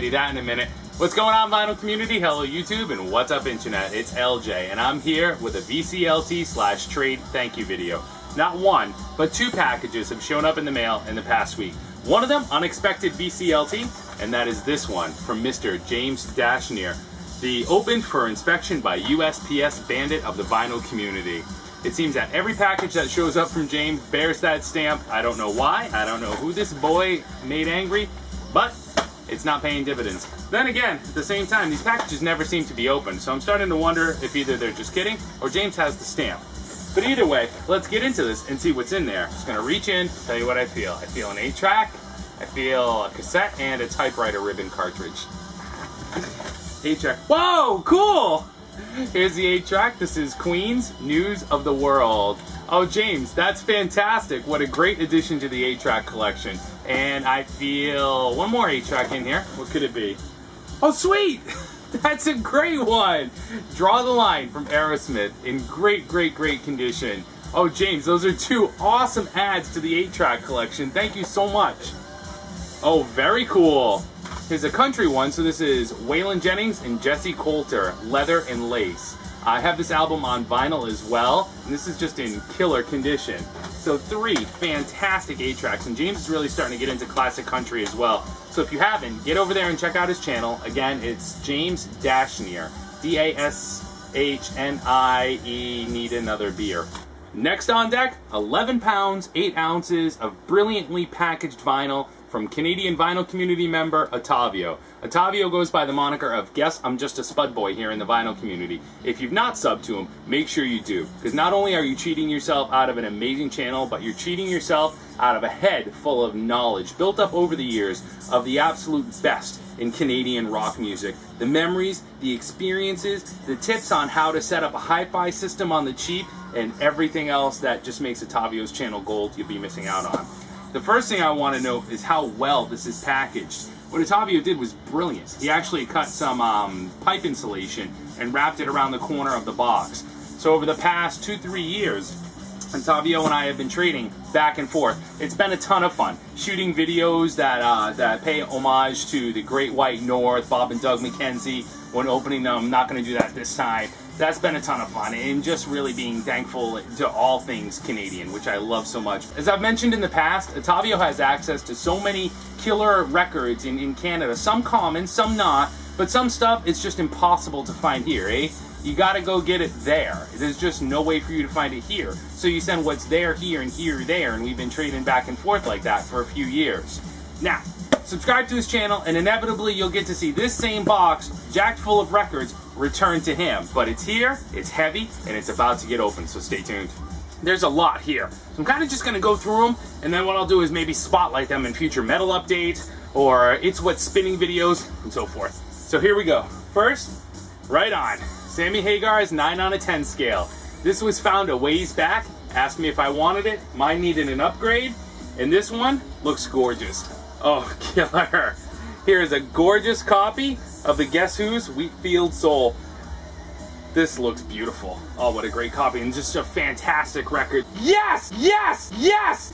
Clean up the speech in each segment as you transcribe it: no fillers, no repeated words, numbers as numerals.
you that in a minute. What's going on, vinyl community? Hello YouTube, and what's up internet? It's LJ, and I'm here with a VCLT/trade thank you video. Not one, but two packages have shown up in the mail in the past week. One of them, unexpected VCLT, and that is this one from Mr. James Dashnier. The opened for inspection by USPS Bandit of the vinyl community. It seems that every package that shows up from James bears that stamp. I don't know why, I don't know who this boy made angry, but it's not paying dividends. Then again, at the same time, these packages never seem to be open, so I'm starting to wonder if either they're just kidding or James has the stamp. But either way, let's get into this and see what's in there. Just gonna reach in, tell you what I feel. I feel an 8-track, I feel a cassette, and a typewriter ribbon cartridge. 8-track, whoa, cool! Here's the 8-track. This is Queen's News of the World. Oh, James, that's fantastic. What a great addition to the 8-track collection. And I feel one more 8-track in here. What could it be? Oh, sweet! That's a great one! Draw the Line from Aerosmith in great, great, great condition. Oh, James, those are two awesome adds to the 8-track collection. Thank you so much. Oh, very cool. Here's a country one, so this is Waylon Jennings and Jesse Coulter, Leather and Lace. I have this album on vinyl as well, and this is just in killer condition. So 3 fantastic 8-tracks, and James is really starting to get into classic country as well. So if you haven't, get over there and check out his channel. Again, it's James Dashnier, D-A-S-H-N-I-E, need another beer. Next on deck, 11 pounds, 8 ounces of brilliantly packaged vinyl from Canadian vinyl community member Ottavio. Ottavio goes by the moniker of GuessImJustASpudBoy here in the vinyl community. If you've not subbed to him, make sure you do, because not only are you cheating yourself out of an amazing channel, but you're cheating yourself out of a head full of knowledge built up over the years of the absolute best in Canadian rock music. The memories, the experiences, the tips on how to set up a hi-fi system on the cheap, and everything else that just makes Ottavio's channel gold you'll be missing out on. The first thing I want to note is how well this is packaged. What Ottavio did was brilliant. He actually cut some pipe insulation and wrapped it around the corner of the box. So over the past 2-3 years, Ottavio and I have been trading back and forth. It's been a ton of fun. Shooting videos that pay homage to the Great White North, Bob and Doug McKenzie, when opening them. I'm not going to do that this time. That's been a ton of fun, and just really being thankful to all things Canadian, which I love so much. As I've mentioned in the past, Ottavio has access to so many killer records in Canada. Some common, some not, but some stuff it's just impossible to find here, eh? You gotta go get it there. There's just no way for you to find it here. So you send what's there, here, and here, there, and we've been trading back and forth like that for a few years. Now, subscribe to his channel, and inevitably you'll get to see this same box, jacked full of records, returned to him. But it's here, it's heavy, and it's about to get open, so stay tuned. There's a lot here. So I'm kind of just going to go through them, and then what I'll do is maybe spotlight them in future metal updates, or It's What's Spinning videos, and so forth. So here we go. First, right on, Sammy Hagar's 9 out of 10 scale. This was found a ways back, asked me if I wanted it, mine needed an upgrade, and this one looks gorgeous. Oh, killer. Here's a gorgeous copy of the Guess Who's Wheatfield Soul. This looks beautiful. Oh, what a great copy, and just a fantastic record. Yes! Yes! Yes!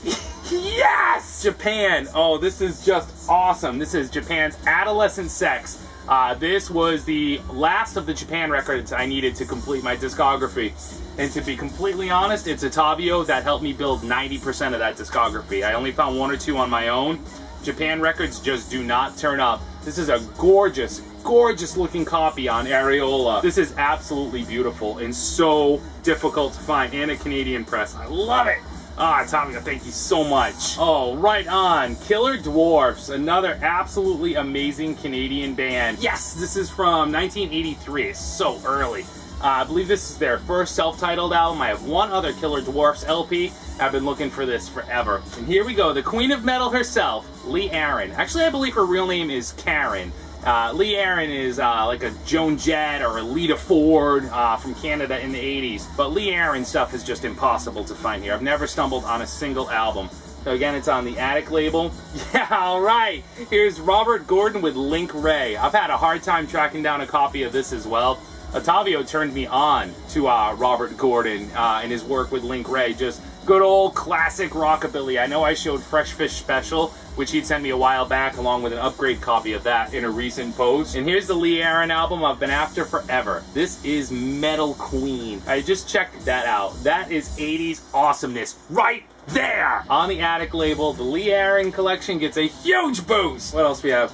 Yes! Japan. Oh, this is just awesome. This is Japan's Adolescent Sex. This was the last of the Japan records I needed to complete my discography. And to be completely honest, it's Ottavio that helped me build 90% of that discography. I only found 1 or 2 on my own. Japan records just do not turn up. This is a gorgeous, gorgeous looking copy on Areola. This is absolutely beautiful and so difficult to find in a Canadian press. I love it. Ah, Ottavio, thank you so much. Oh, right on. Killer Dwarfs, another absolutely amazing Canadian band. Yes, this is from 1983. It's so early. I believe this is their first self-titled album. I have one other Killer Dwarfs LP. I've been looking for this forever. And here we go, the Queen of Metal herself, Lee Aaron. Actually, I believe her real name is Karen. Lee Aaron is like a Joan Jett or a Lita Ford from Canada in the 80s. But Lee Aaron stuff is just impossible to find here. I've never stumbled on a single album. So again, it's on the Attic label. Yeah, alright. Here's Robert Gordon with Link Ray. I've had a hard time tracking down a copy of this as well. Ottavio turned me on to Robert Gordon and his work with Link Ray. Just Good old classic rockabilly. I know I showed Fresh Fish Special, which he'd sent me a while back, along with an upgrade copy of that in a recent post. And here's the Lee Aaron album I've been after forever. This is Metal Queen. I just checked that out. That is 80s awesomeness right there! On the Attic label, the Lee Aaron collection gets a huge boost. What else we have?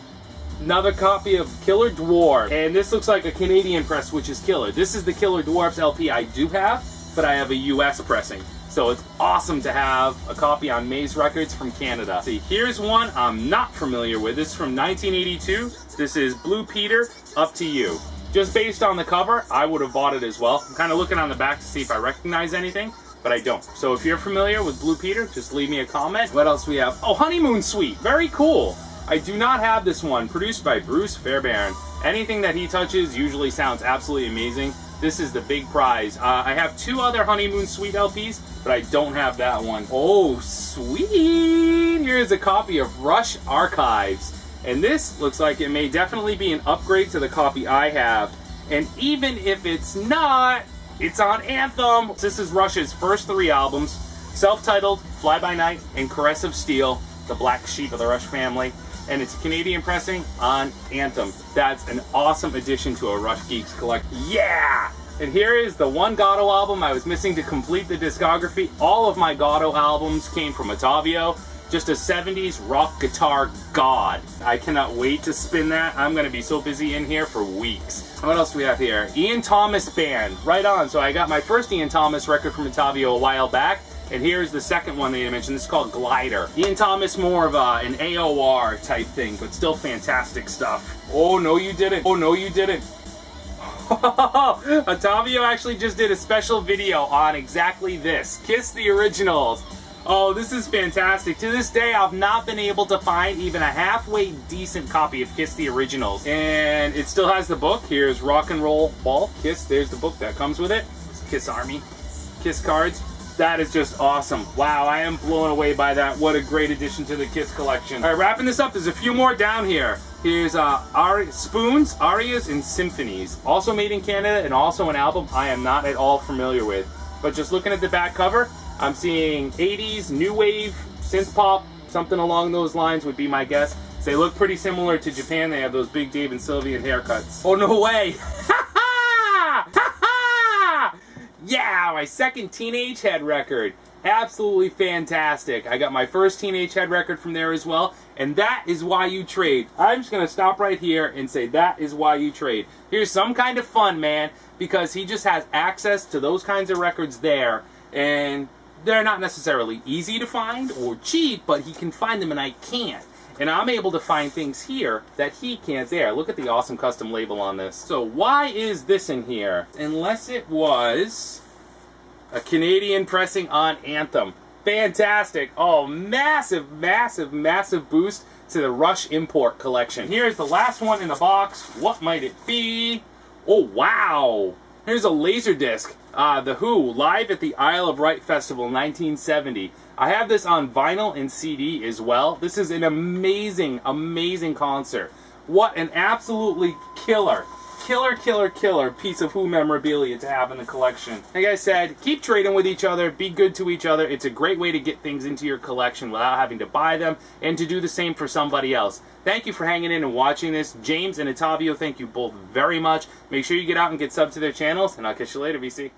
Another copy of Killer Dwarf. And this looks like a Canadian press, which is killer. This is the Killer Dwarfs LP I do have, but I have a US pressing. So it's awesome to have a copy on Maze Records from Canada. See, here's one I'm not familiar with. This is from 1982. This is Blue Peter, Up to You. Just based on the cover, I would have bought it as well. I'm kind of looking on the back to see if I recognize anything, but I don't. So if you're familiar with Blue Peter, just leave me a comment. What else we have? Oh, Honeymoon Suite. Very cool. I do not have this one. Produced by Bruce Fairbairn. Anything that he touches usually sounds absolutely amazing. This is the big prize. I have 2 other Honeymoon Suite LPs, but I don't have that one. Oh, sweet! Here's a copy of Rush Archives. And this looks like it may definitely be an upgrade to the copy I have. And even if it's not, it's on Anthem. This is Rush's first 3 albums. Self-titled, Fly By Night, and Caress of Steel, the black sheep of the Rush family. And it's a Canadian pressing on Anthem. That's an awesome addition to a Rush Geeks collection. Yeah! And here is the one Gatto album I was missing to complete the discography. All of my Gatto albums came from Ottavio. Just a 70s rock guitar god. I cannot wait to spin that. I'm going to be so busy in here for weeks. What else do we have here? Ian Thomas Band. Right on. So I got my first Ian Thomas record from Ottavio a while back. And here's the second one that you mentioned. This is called Glider. Ian Thomas, more of an AOR type thing, but still fantastic stuff. Oh, no you didn't. Oh, no you didn't. Ottavio actually just did a special video on exactly this. Kiss the Originals. Oh, this is fantastic. To this day, I've not been able to find even a halfway decent copy of Kiss the Originals. And it still has the book. Here's Rock and Roll Ball. Kiss, there's the book that comes with it. Kiss Army. Kiss cards. That is just awesome. Wow, I am blown away by that. What a great addition to the Kiss collection. All right, wrapping this up, there's a few more down here. Here's Spoons, Arias, and Symphonies. Also made in Canada and also an album I am not at all familiar with. But just looking at the back cover, I'm seeing 80s, new wave, synth pop, something along those lines would be my guess. They look pretty similar to Japan. They have those big Dave and Sylvian haircuts. Oh, no way. Yeah, my second Teenage Head record. Absolutely fantastic. I got my first Teenage Head record from there as well, and that is why you trade. I'm just going to stop right here and say that is why you trade. Here's some kind of fun, man, because he just has access to those kinds of records there, and they're not necessarily easy to find or cheap, but he can find them and I can't. And I'm able to find things here that he can't there. Look at the awesome custom label on this. So why is this in here? Unless it was a Canadian pressing on Anthem. Fantastic. Oh, massive, massive, massive boost to the Rush import collection. Here's the last one in the box. What might it be? Oh, wow. Here's a Laserdisc. The Who, live at the Isle of Wight Festival 1970. I have this on vinyl and CD as well. This is an amazing, amazing concert. What an absolutely killer piece of Who memorabilia to have in the collection. Like I said, keep trading with each other, be good to each other. It's a great way to get things into your collection without having to buy them, and to do the same for somebody else. Thank you for hanging in and watching this. James and Ottavio, thank you both very much. Make sure you get out and get subbed to their channels, and I'll catch you later, VC.